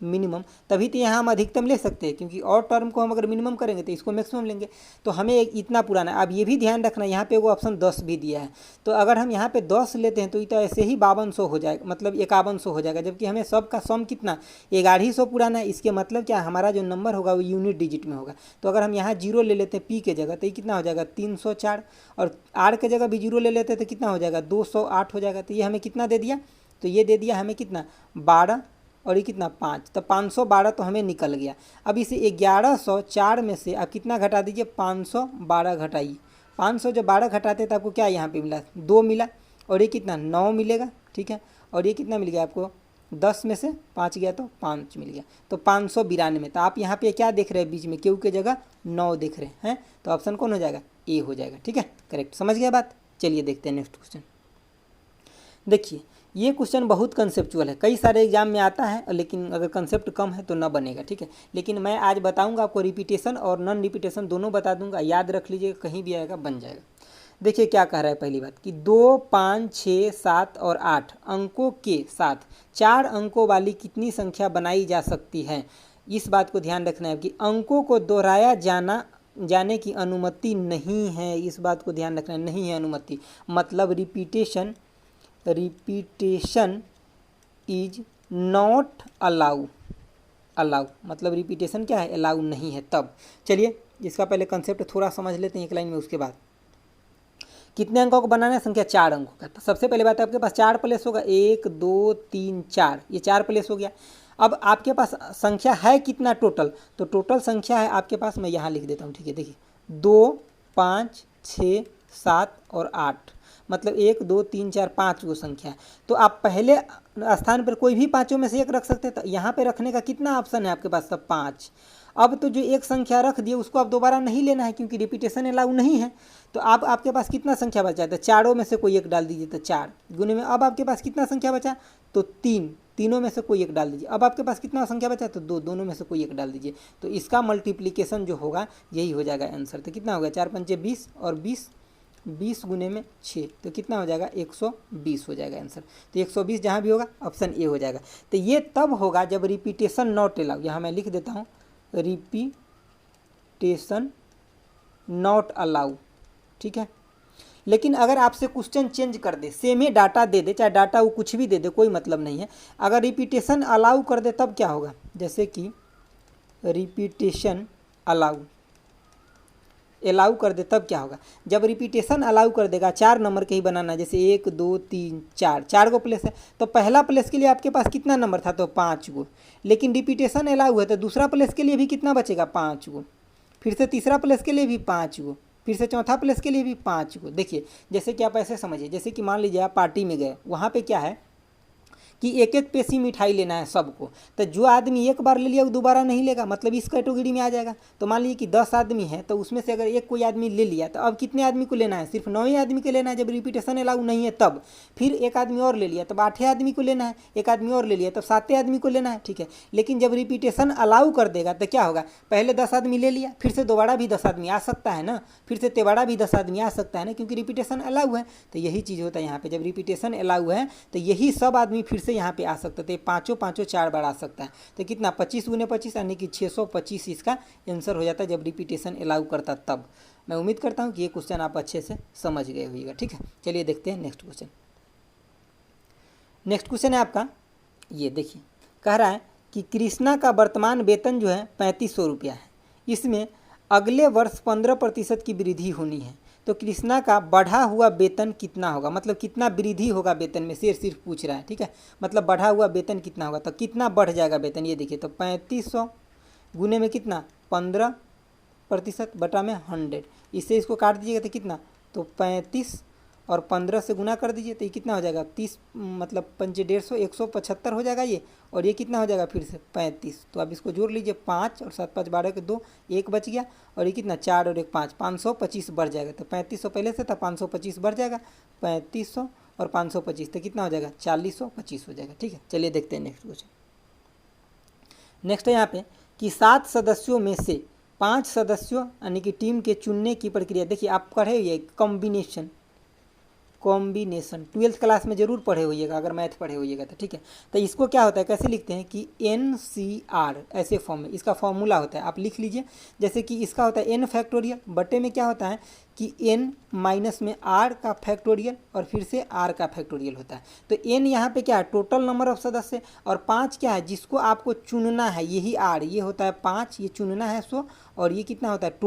मिनिमम, तभी तो यहाँ हम अधिकतम ले सकते हैं, क्योंकि और टर्म को हम अगर मिनिमम करेंगे तो इसको मैक्सिमम लेंगे। तो हमें एक इतना पुराना, अब ये भी ध्यान रखना यहाँ पे वो ऑप्शन 10 भी दिया है, तो अगर हम यहाँ पे 10 लेते हैं तो ये तो ऐसे ही 5200 हो जाएगा, मतलब 5100 हो जाएगा, जबकि हमें सब का सम कितना 1100 पुराना है। इसके मतलब क्या हमारा जो नंबर होगा वो यूनिट डिजिट में होगा। तो अगर हम यहाँ 0 ले लेते हैं पी के जगह तो ये कितना हो जाएगा 304, और आर के जगह भी 0 ले लेते हैं तो कितना हो जाएगा 208 हो जाएगा। तो ये हमें कितना दे दिया, तो ये दे दिया हमें कितना 12 और ये कितना 5, तो 512 तो हमें निकल गया। अब इसे 1104 में से आप कितना घटा दीजिए 512 घटाइए। 500 जब 12 घटाते तो आपको क्या यहाँ पे मिला 2 मिला, और ये कितना 9 मिलेगा, ठीक है। और ये कितना मिल गया आपको 10 में से 5 गया तो 5 मिल गया, तो 592। तो आप यहाँ पे क्या देख रहे हैं बीच में Q के जगह 9 देख रहे हैं, तो ऑप्शन कौन हो जाएगा ए हो जाएगा, ठीक है। करेक्ट, समझ गया बात। चलिए देखते हैं नेक्स्ट क्वेश्चन। देखिए ये क्वेश्चन बहुत कंसेप्चुअल है, कई सारे एग्जाम में आता है, लेकिन अगर कंसेप्ट कम है तो ना बनेगा, ठीक है। लेकिन मैं आज बताऊंगा आपको, रिपीटेशन और नॉन रिपीटेशन दोनों बता दूंगा, याद रख लीजिएगा, कहीं भी आएगा बन जाएगा। देखिए क्या कह रहा है पहली बात कि 2, 5, 6, 7 और 8 अंकों के साथ 4 अंकों वाली कितनी संख्या बनाई जा सकती है। इस बात को ध्यान रखना है कि अंकों को दोहराया जाने की अनुमति नहीं है, इस बात को ध्यान रखना नहीं है अनुमति, मतलब रिपीटेशन इज नॉट अलाउ, मतलब रिपीटेशन क्या है अलाउ नहीं है। तब चलिए इसका पहले कंसेप्ट थोड़ा समझ लेते हैं एक लाइन में, उसके बाद कितने अंकों को बनाना है, संख्या 4 अंकों का। तो सबसे पहले बात है आपके पास 4 प्लेस होगा, 1 2 3 4, ये 4 प्लेस हो गया। अब आपके पास संख्या है कितना टोटल, तो टोटल संख्या है आपके पास, मैं यहाँ लिख देता हूँ, ठीक है। देखिए 2, 5, 6, 7 और 8, मतलब 1 2 3 4 5 गो संख्या है। तो आप पहले स्थान पर कोई भी पाँचों में से एक रख सकते हैं। तो यहाँ पे रखने का कितना ऑप्शन है आपके पास? सब 5। अब तो जो एक संख्या रख दिए उसको आप दोबारा नहीं लेना है क्योंकि रिपीटेशन अलाउ नहीं है। तो आप आपके पास कितना संख्या बचा है? तो चारों में से कोई एक डाल दीजिए, तो 4 गुने में अब आपके पास कितना संख्या बचा? तो 3, तीनों में से कोई एक डाल दीजिए। अब आपके पास कितना संख्या बचा? तो 2, दोनों में से कोई एक डाल दीजिए। तो इसका मल्टीप्लिकेशन जो होगा यही हो जाएगा आंसर। तो कितना होगा? 4 पंचे 20 और 20 गुने में 6, तो कितना हो जाएगा? 120 हो जाएगा आंसर। तो 120 जहाँ भी होगा ऑप्शन ए हो जाएगा। तो ये तब होगा जब रिपीटेशन नॉट अलाउ, यहाँ मैं लिख देता हूँ रिपीटेशन नॉट अलाउ, ठीक है। लेकिन अगर आपसे क्वेश्चन चेंज कर दे, सेम ही डाटा दे दे, चाहे डाटा वो कुछ भी दे दे, कोई मतलब नहीं है। अगर रिपीटेशन अलाउ कर दे तब क्या होगा? जैसे कि रिपीटेशन अलाउ कर दे तब क्या होगा? जब रिपीटेशन अलाउ कर देगा, 4 नंबर के ही बनाना, जैसे 1 2 3 4, 4 गो प्लेस है, तो पहला प्लेस के लिए आपके पास कितना नंबर था? तो 5 गो। लेकिन रिपीटेशन अलाउ है तो दूसरा प्लेस के लिए भी कितना बचेगा? 5 गो। फिर से तीसरा प्लेस के लिए भी 5 गो, फिर से चौथा प्लेस के लिए भी 5 गो। देखिए जैसे कि आप ऐसे समझिए, जैसे कि मान लीजिए आप पार्टी में गए, वहाँ पे क्या है कि एक एक पेशी मिठाई लेना है सबको। तो जो आदमी एक बार ले लिया वो दोबारा नहीं लेगा, मतलब इस कैटेगरी में आ जाएगा। तो मान लीजिए कि 10 आदमी है, तो उसमें से अगर एक कोई आदमी ले लिया, तो अब कितने आदमी को लेना है? सिर्फ 9 ही आदमी को लेना है जब रिपीटेशन अलाउ नहीं है तब। फिर एक आदमी और ले लिया तब 8 आदमी को लेना है, एक आदमी और ले लिया तब 7 आदमी को लेना है, ठीक है। लेकिन जब रिपीटेशन अलाउ कर देगा तो क्या होगा? पहले 10 आदमी ले लिया, फिर से दोबारा भी 10 आदमी आ सकता है ना, फिर से तिबारा भी 10 आदमी आ सकता है ना, क्योंकि रिपीटेशन अलाउ है। तो यही चीज़ होता है यहाँ पे, जब रिपीटेशन अलाउ है तो यही सब आदमी फिर से यहाँ पे आ सकते थे, पाँचों 4 बार आ सकता है। तो कितना? 25 गुने 25 यानी कि 625 इसका आंसर हो जाता है जब रिपीटेशन अलाउ करता तब। मैं उम्मीद करता हूँ कि ये क्वेश्चन आप अच्छे से समझ गए होइएगा, ठीक है। चलिए देखते हैं नेक्स्ट क्वेश्चन। नेक्स्ट क्वेश्चन है आपका, ये देखिए, कह रहा है कि कृष्णा का वर्तमान वेतन जो है 3500 रुपया है, इसमें अगले वर्ष 15% की वृद्धि होनी है। तो कृष्णा का बढ़ा हुआ वेतन कितना होगा? मतलब कितना वृद्धि होगा वेतन में, शेर सिर्फ पूछ रहा है, ठीक है। मतलब बढ़ा हुआ वेतन कितना होगा, तो कितना बढ़ जाएगा वेतन, ये देखिए। तो 3500 गुने में कितना? 15% बटा में 100, इससे इसको काट दीजिएगा तो कितना? तो 35 और 15 से गुना कर दीजिए तो ये कितना हो जाएगा? 30, मतलब 5 150, 175 हो जाएगा ये। और ये कितना हो जाएगा? फिर से 35। तो आप इसको जोड़ लीजिए, 5 और 7 5 12 के 2, 1 बच गया। और ये कितना? 4 और 1 5, 525 बढ़ जाएगा। तो 3500 पहले से था, 525 बढ़ जाएगा, 3500 और 525 तो कितना हो जाएगा? 4025 हो जाएगा, ठीक है। चलिए देखते हैं नेक्स्ट क्वेश्चन। नेक्स्ट है यहाँ पे कि 7 सदस्यों में से 5 सदस्यों यानी कि टीम के चुनने की प्रक्रिया। देखिए आप पढ़े हुए कॉम्बिनेशन 12th क्लास में जरूर पढ़े होइएगा, अगर मैथ पढ़े होइएगा तो, ठीक है। तो इसको क्या होता है, कैसे लिखते हैं कि NCR ऐसे फॉर्म में इसका फॉर्मूला होता है, आप लिख लीजिए। जैसे कि इसका होता है n फैक्टोरियल बटे में क्या होता है कि n माइनस में r का फैक्टोरियल और फिर से r का फैक्टोरियल होता है। तो n यहाँ पे क्या है? टोटल नंबर ऑफ सदस्य, और 5 क्या है? जिसको आपको चुनना है, यही r, ये होता है 5, ये चुनना है 100, और ये कितना होता है?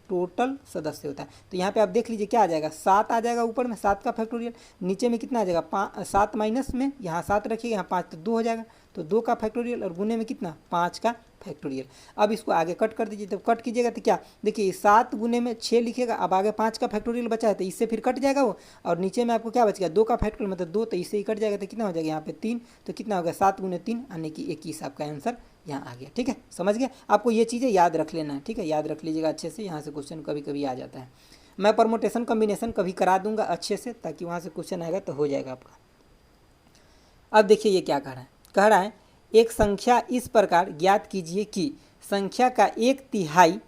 टोटल सदस्य होता है। तो यहाँ पे आप देख लीजिए क्या आ जाएगा? 7 आ जाएगा ऊपर में, 7 का फैक्टोरियल, नीचे में कितना आ जाएगा? 7 माइनस में यहाँ 7 रखिएगा, यहाँ 5 तो 2 हो जाएगा, तो 2 का फैक्टोरियल, और गुने में कितना? 5 का फैक्टोरियल। अब इसको आगे कट कर दीजिए। जब कट कीजिएगा तो क्या, देखिए 7 गुने में 6 लिखिएगा, अब आगे 5 का फैक्टोरियल बचा है तो इससे फिर कट जाएगा वो, और नीचे में आपको क्या बच गया? 2 का फैक्टोरियल मतलब 2, तो इससे ही कट जाएगा। तो कितना हो जाएगा यहाँ पे? 3। तो कितना होगा? 7 गुने 3 यानी कि 21 आपका आंसर यहाँ आ गया, ठीक है। समझ गया? आपको ये चीज़ें याद रख लेना है, ठीक है। याद रख लीजिएगा अच्छे से, यहाँ से क्वेश्चन कभी कभी आ जाता है। मैं परमोटेशन कॉम्बिनेशन कभी करा दूंगा अच्छे से, ताकि वहाँ से क्वेश्चन आएगा तो हो जाएगा आपका। अब देखिए ये क्या कह रहा है, कह रहा है एक संख्या इस प्रकार ज्ञात कीजिए कि संख्या का 1/3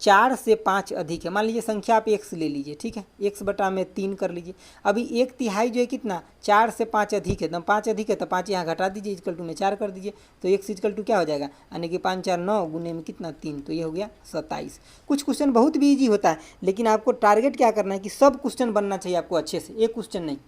4 से 5 अधिक है। मान लीजिए संख्या आप x ले लीजिए, ठीक है, x बटा में 3 कर लीजिए। अभी 1/3 जो है कितना? 4 से 5 अधिक है, एकदम 5 अधिक है तो 5 यहाँ घटा दीजिए, इक्वल टू में 4 कर दीजिए, तो x इक्वल टू क्या हो जाएगा? यानी कि 5 4 9 गुने में कितना? 3, तो ये हो गया 27। कुछ क्वेश्चन बहुत भी ईजी होता है, लेकिन आपको टारगेट क्या करना है कि सब क्वेश्चन बनना चाहिए आपको अच्छे से, एक क्वेश्चन नहीं।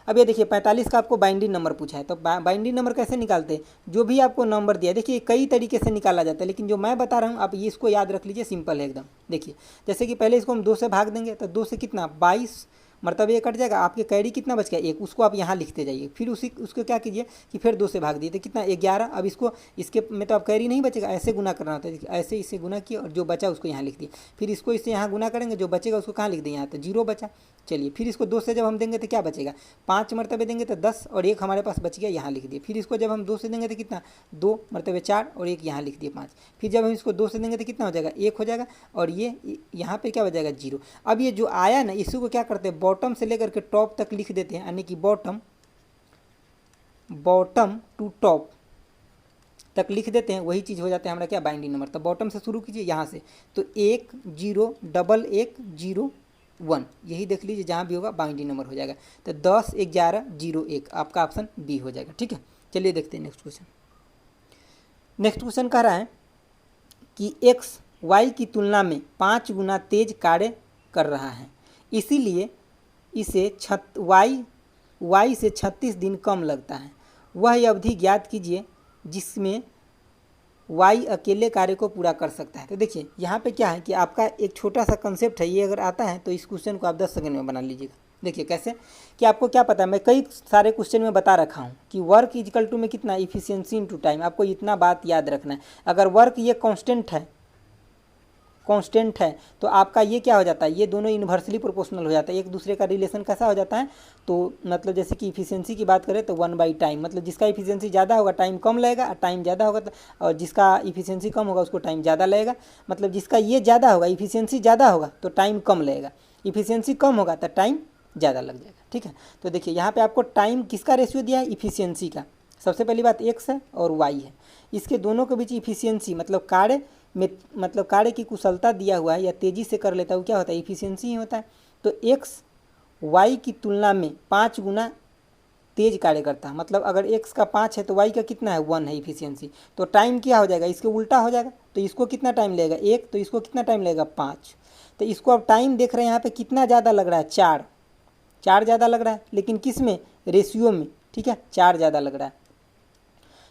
अब ये देखिए 45 का आपको बाइंडिंग नंबर पूछा है, तो बाइंडिंग नंबर कैसे निकालते हैं? जो भी आपको नंबर दिया, देखिए कई तरीके से निकाला जाता है, लेकिन जो मैं बता रहा हूँ आप ये इसको याद रख लीजिए, सिंपल है एकदम। देखिए जैसे कि पहले इसको हम 2 से भाग देंगे, तो 2 से कितना? 22 मरतबे ये कट जाएगा, आपके कैरी कितना बच गया 1, उसको आप यहाँ लिखते जाइए। फिर उसको क्या कीजिए कि फिर 2 से भाग दिए तो कितना 11। अब इसके में तो अब कैरी नहीं बचेगा, ऐसे गुना करना होता है, ऐसे इससे गुना किए और जो बचा उसको यहाँ लिख दिए। फिर इसको इससे यहाँ गुना करेंगे, जो बचेगा उसको कहाँ लिख दें, यहाँ तो 0 बचा। चलिए फिर इसको 2 से जब हम देंगे तो क्या बचेगा, 5 मरतबे देंगे तो 10 और 1 हमारे पास बच गया, यहाँ लिख दिए। फिर इसको जब हम 2 से देंगे तो कितना 2 मरतबे 4 और 1 यहाँ लिख दिए 5। फिर जब हम इसको 2 से देंगे तो कितना हो जाएगा 1 हो जाएगा और ये यहाँ पे क्या हो जाएगा 0। अब ये जो आया ना इसी को क्या करते हैं बॉटम से लेकर के टॉप तक लिख देते हैं, यानी कि बॉटम टू टॉप तक लिख देते हैं, वही चीज़ हो जाता है हमारा क्या बाइंडिंग नंबर। तो बॉटम से शुरू कीजिए यहाँ से, तो 1 0 1 1 0 1, यही देख लीजिए जहाँ भी होगा बाइंडिंग नंबर हो जाएगा। तो 10 11 0 1 आपका ऑप्शन बी हो जाएगा। ठीक है, चलिए देखते हैं नेक्स्ट क्वेश्चन। नेक्स्ट क्वेश्चन कह रहा है कि x y की तुलना में 5 गुना तेज कार्य कर रहा है, इसीलिए इसे y से 36 दिन कम लगता है। वह अवधि ज्ञात कीजिए जिसमें y अकेले कार्य को पूरा कर सकता है। तो देखिए यहाँ पे क्या है कि आपका एक छोटा सा कंसेप्ट है, ये अगर आता है तो इस क्वेश्चन को आप 10 सेकंड में बना लीजिएगा। देखिए कैसे कि आपको क्या पता है, मैं कई सारे क्वेश्चन में बता रखा हूँ कि वर्क इक्वल टू में कितना इफिशियंसी इनटू टाइम। आपको इतना बात याद रखना है, अगर वर्क ये कांस्टेंट है तो आपका ये क्या हो जाता है, ये दोनों इन्वर्सली प्रोपोर्शनल हो जाता है। एक दूसरे का रिलेशन कैसा हो जाता है, तो मतलब जैसे कि इफिशियंसी की बात करें तो 1/टाइम, मतलब जिसका इफिशियंसी ज़्यादा होगा टाइम कम लगेगा, और टाइम ज़्यादा होगा और जिसका इफिशियंसी कम होगा उसको टाइम ज़्यादा लगेगा। मतलब जिसका ये ज़्यादा होगा इफिशियंसी ज़्यादा होगा तो टाइम कम लगेगा, इफिशियंसी कम होगा तो टाइम ज़्यादा लग जाएगा। ठीक है, तो देखिए यहाँ पे आपको टाइम किसका रेशियो दिया है, इफिशियंसी का। सबसे पहली बात x है और y है, इसके दोनों के बीच इफिशियंसी मतलब कार्य की कुशलता दिया हुआ है या तेज़ी से कर लेता है, वो क्या होता है इफिशियंसी ही होता है। तो x y की तुलना में 5 गुना तेज कार्य करता है, मतलब अगर x का 5 है तो y का कितना है 1 है इफिशियंसी। तो टाइम क्या हो जाएगा, इसके उल्टा हो जाएगा, तो इसको कितना टाइम लगेगा 1, तो इसको कितना टाइम लगेगा 5। तो इसको अब टाइम देख रहे हैं यहाँ पे कितना ज़्यादा लग रहा है 4 ज़्यादा लग रहा है, लेकिन किस में रेशियो में। ठीक है, 4 ज़्यादा लग रहा है,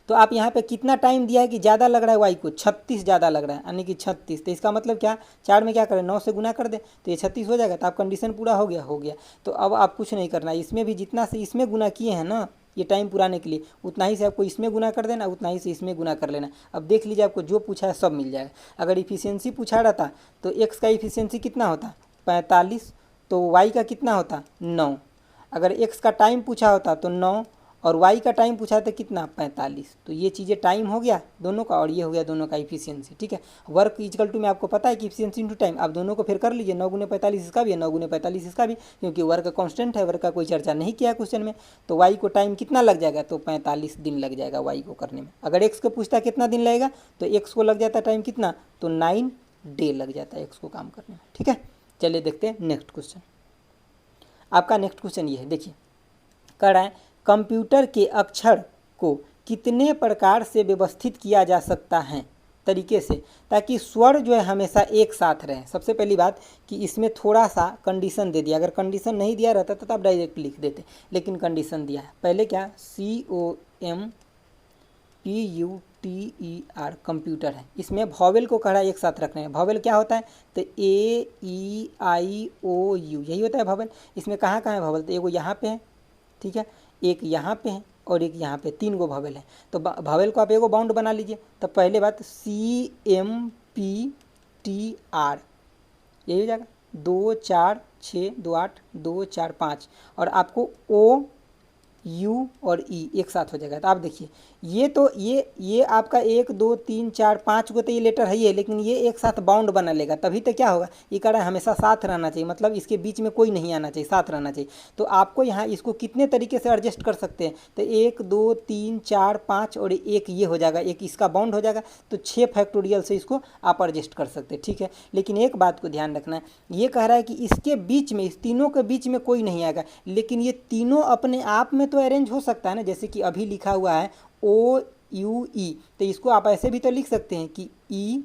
तो आप यहाँ पे कितना टाइम दिया है कि ज़्यादा लग रहा है वाई को 36 ज़्यादा लग रहा है, यानी कि 36। तो इसका मतलब क्या 4 में क्या करें 9 से गुना कर दे तो ये 36 हो जाएगा। तो आप कंडीशन पूरा हो गया। तो अब आप कुछ नहीं करना, इसमें भी जितना से इसमें गुना किए हैं ना ये टाइम पुराने के लिए, उतना ही से आपको इसमें गुना कर देना, उतना ही से इसमें गुना कर लेना। अब देख लीजिए आपको जो पूछा है सब मिल जाएगा। अगर इफिशियंसी पूछा रहता तो x का इफिशियंसी कितना होता 45, तो y का कितना होता 9। अगर x का टाइम पूछा होता तो 9 और y का टाइम पूछा था कितना 45। तो ये चीज़ें टाइम हो गया दोनों का और ये हो गया दोनों का इफिशियंसी। ठीक है, वर्क इक्वल टू में आपको पता है कि इफिशियंसी इंटू टाइम, आप दोनों को फिर कर लीजिए, 9 गुने 45 इसका भी है 9 गुने 45 इसका भी, क्योंकि वर्क कांस्टेंट है, वर्क का कोई चर्चा नहीं किया क्वेश्चन में। तो y को टाइम कितना लग जाएगा, तो 45 दिन लग जाएगा y को करने में। अगर x को पूछता कितना दिन लगेगा तो x को लग जाता टाइम कितना, तो 9 डे लग जाता है x को काम करने में। ठीक है, चलिए देखते हैं नेक्स्ट क्वेश्चन। आपका नेक्स्ट क्वेश्चन ये है, देखिए कह रहा है कंप्यूटर के अक्षर को कितने प्रकार से व्यवस्थित किया जा सकता है तरीके से ताकि स्वर जो है हमेशा एक साथ रहे। सबसे पहली बात कि इसमें थोड़ा सा कंडीशन दे दिया, अगर कंडीशन नहीं दिया रहता तो आप डायरेक्ट लिख देते, लेकिन कंडीशन दिया है। पहले क्या COMPUTER कंप्यूटर है, इसमें वॉवेल को कह रहा है एक साथ रखना है। वॉवेल क्या होता है, तो AEIOU यही होता है वॉवेल। इसमें कहाँ कहाँ है वॉवेल, तो एगो यहाँ पे है, ठीक है, एक यहाँ पे है और एक यहाँ पे, 3 गो वॉवेल है। तो वॉवेल को आप एगो बाउंड बना लीजिए। तो पहले बात CMPTR यही हो जाएगा 2 4 6 2 8 2 4 5 और आपको O U और E एक साथ हो जाएगा। तो आप देखिए ये तो ये आपका 1 2 3 4 5 को तो ये लेटर है ही है, लेकिन ये एक साथ बाउंड बना लेगा, तभी तो क्या होगा, ये कह रहा है हमेशा साथ रहना चाहिए, मतलब इसके बीच में कोई नहीं आना चाहिए, साथ रहना चाहिए। तो आपको यहाँ इसको कितने तरीके से एडजस्ट कर सकते हैं, तो 1 2 3 4 5 और एक ये हो जाएगा, एक इसका बाउंड हो जाएगा, तो 6 फैक्टोरियल से इसको आप एडजस्ट कर सकते हैं। ठीक है, लेकिन एक बात को ध्यान रखना है, ये कह रहा है कि इसके बीच में, इस तीनों के बीच में कोई नहीं आएगा, लेकिन ये तीनों अपने आप में तो अरेंज हो सकता है ना, जैसे कि अभी लिखा हुआ है OUE, तो इसको आप ऐसे भी तो लिख सकते हैं कि E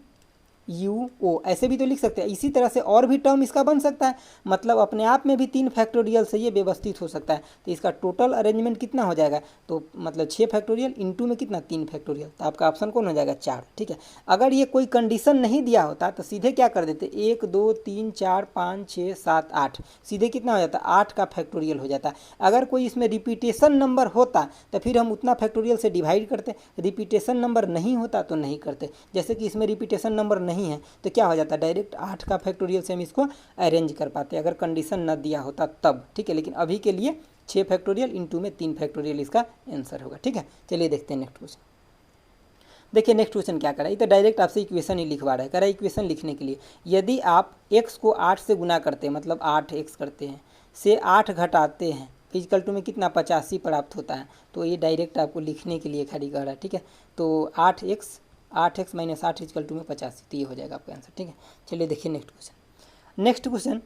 यू ओ, ऐसे भी तो लिख सकते हैं। इसी तरह से और भी टर्म इसका बन सकता है, मतलब अपने आप में भी 3 फैक्टोरियल से ये व्यवस्थित हो सकता है। तो इसका टोटल अरेंजमेंट कितना हो जाएगा, तो मतलब 6 फैक्टोरियल इंटू में कितना 3 फैक्टोरियल, तो आपका ऑप्शन कौन हो जाएगा 4। ठीक है, अगर ये कोई कंडीशन नहीं दिया होता तो सीधे क्या कर देते 1 2 3 4 5 6 7 8, सीधे कितना हो जाता 8 का फैक्टोरियल हो जाता। अगर कोई इसमें रिपीटेशन नंबर होता तो फिर हम उतना फैक्टोरियल से डिवाइड करते, रिपीटेशन नंबर नहीं होता तो नहीं करते। जैसे कि इसमें रिपीटेशन नंबर नहीं है तो क्या हो जाता, डायरेक्ट 8 का फैक्टोरियल से हम इसको अरेंज कर पाते अगर कंडीशन न दिया होता तब। ठीक है, लेकिन अभी के लिए 6 फैक्टोरियल इंटू में 3 फैक्टोरियल इसका आंसर होगा। ठीक है, चलिए देखते हैं नेक्स्ट क्वेश्चन। देखिए नेक्स्ट क्वेश्चन क्या करा, ये तो डायरेक्ट आपसे इक्वेशन ही लिखवा रहा है। कह रहा है इक्वेशन लिखने के लिए यदि आप x को 8 से गुना करते हैं, मतलब 8x करते हैं, से 8 घटाते हैं, इक्वल टू में कितना 85 प्राप्त होता है। तो ये डायरेक्ट आपको लिखने के लिए खाली कह रहा है। ठीक है, तो 8x माइनस 8 इक्वल टू में 85, तो ये हो जाएगा आपका आंसर। ठीक है, चलिए देखिए नेक्स्ट क्वेश्चन। नेक्स्ट क्वेश्चन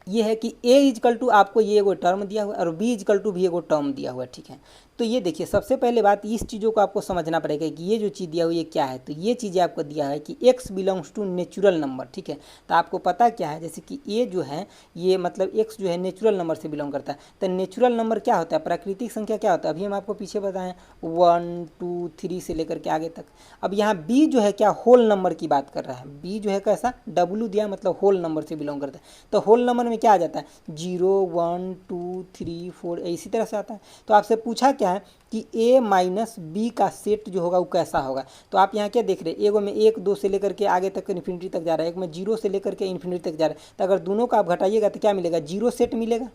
ये है कि a इजकल टू आपको ये एगो टर्म दिया हुआ है और b इजकल टू भी एगो टर्म दिया हुआ है। ठीक है, तो ये देखिए सबसे पहले बात इस चीज़ों को आपको समझना पड़ेगा कि ये जो चीज़ दिया हुआ है ये क्या है। तो ये चीज़ें आपको दिया है कि x belongs to natural number. ठीक है, तो आपको पता क्या है, जैसे कि a जो है ये मतलब x जो है नेचुरल नंबर से बिलोंग करता है। तो नेचुरल नंबर क्या होता है, प्राकृतिक संख्या क्या होता है, अभी हम आपको पीछे बताएं 1 2 3 से लेकर के आगे तक। अब यहाँ b जो है क्या होल नंबर की बात कर रहा है, b जो है कैसा w दिया मतलब होल नंबर से बिलोंग करता है। तो होल नंबर में क्या आ जाता है 0 1 2 3 4 इसी तरह से आता है। तो आपसे पूछा क्या है कि a माइनस बी का सेट जो होगा वो कैसा होगा। तो आप यहाँ क्या देख रहे हैं, एगो में 1 2 से लेकर के आगे तक इन्फिनिटी तक जा रहा है, एक में 0 से लेकर के इन्फिनिटी तक जा रहा है। तो अगर दोनों का आप घटाइएगा तो क्या मिलेगा, 0 सेट मिलेगा,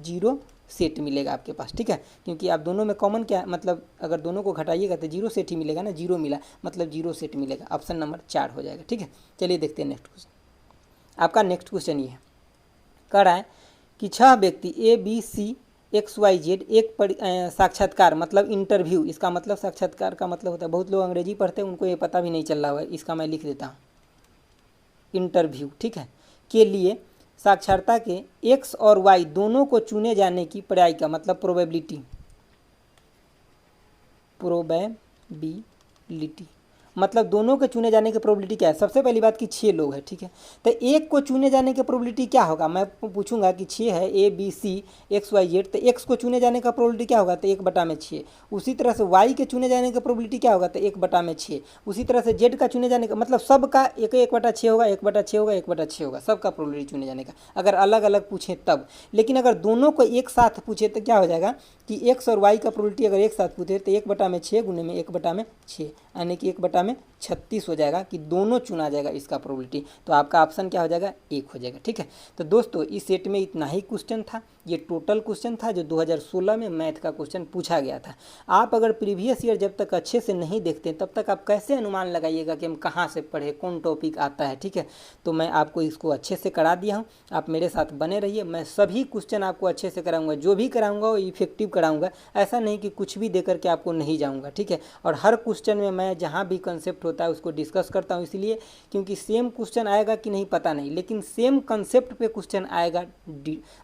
0 सेट मिलेगा आपके पास। ठीक है, क्योंकि आप दोनों में कॉमन क्या मतलब अगर दोनों को घटाइएगा तो 0 सेट ही मिलेगा ना, 0 मिला मतलब 0 सेट मिलेगा। ऑप्शन नंबर 4 हो जाएगा। ठीक है, चलिए देखते हैं नेक्स्ट क्वेश्चन। आपका नेक्स्ट क्वेश्चन ये है, कह रहा है कि 6 व्यक्ति ABC XYZ एक साक्षात्कार मतलब इंटरव्यू, इसका मतलब साक्षात्कार का मतलब होता है, बहुत लोग अंग्रेजी पढ़ते हैं उनको ये पता भी नहीं चल रहा है, इसका मैं लिख देता हूँ इंटरव्यू। ठीक है, के लिए साक्षरता के x और y दोनों को चुने जाने की पर्याय का मतलब प्रोबेबिलिटी मतलब दोनों के चुने जाने की प्रोबेबिलिटी क्या है। सबसे पहली बात कि 6 लोग हैं। ठीक है, तो एक को चुने जाने की प्रोबेबिलिटी क्या होगा, मैं पूछूंगा कि 6 है ABC XYZ, तो x को चुने जाने का प्रोबेबिलिटी क्या होगा, तो 1/6। उसी तरह से y के चुने जाने का प्रोबेबिलिटी क्या होगा, तो 1/6। उसी तरह से z का चुने जाने का मतलब सबका 1/6 होगा, 1/6 होगा, 1/6 होगा, सबका प्रोबेबिलिटी चुने जाने का, अगर अलग अलग पूछें तब। लेकिन अगर दोनों को एक साथ पूछे तो क्या हो जाएगा कि x और y का प्रोबेबिलिटी अगर एक साथ पूछे तो 1/6 गुने में 1/6 यानी कि 1/36 हो जाएगा कि दोनों चुना जाएगा इसका प्रोबेबिलिटी। तो आपका ऑप्शन क्या हो जाएगा 1 हो जाएगा। ठीक है, तो दोस्तों इस सेट में इतना ही क्वेश्चन था, ये टोटल क्वेश्चन था जो 2016 में मैथ का क्वेश्चन पूछा गया था। आप अगर प्रीवियस ईयर जब तक अच्छे से नहीं देखते तब तक आप कैसे अनुमान लगाइएगा कि हम कहाँ से पढ़े, कौन टॉपिक आता है। ठीक है, तो मैं आपको इसको अच्छे से करा दिया हूँ, आप मेरे साथ बने रहिए। मैं सभी क्वेश्चन आपको अच्छे से कराऊंगा, जो भी कराऊंगा वो इफेक्टिव कराऊंगा, ऐसा नहीं कि कुछ भी दे करके आपको नहीं जाऊँगा। ठीक है, और हर क्वेश्चन में मैं जहाँ भी कंसेप्ट होता है उसको डिस्कस करता हूँ, इसलिए क्योंकि सेम क्वेश्चन आएगा कि नहीं पता नहीं, लेकिन सेम कंसेप्ट पे क्वेश्चन आएगा,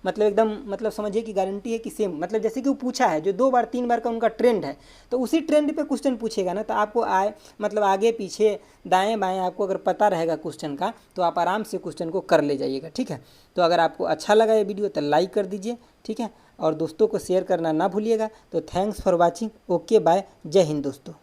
मतलब एकदम मतलब समझिए कि गारंटी है कि सेम, मतलब जैसे कि वो पूछा है जो 2 बार 3 बार का उनका ट्रेंड है तो उसी ट्रेंड पे क्वेश्चन पूछेगा ना, तो आपको मतलब आगे पीछे दाएं बाएं आपको अगर पता रहेगा क्वेश्चन का तो आप आराम से क्वेश्चन को कर ले जाइएगा। ठीक है, तो अगर आपको अच्छा लगा ये वीडियो तो लाइक कर दीजिए। ठीक है, और दोस्तों को शेयर करना ना भूलिएगा। तो thanks for watching, okay bye, जय हिंद दोस्तों।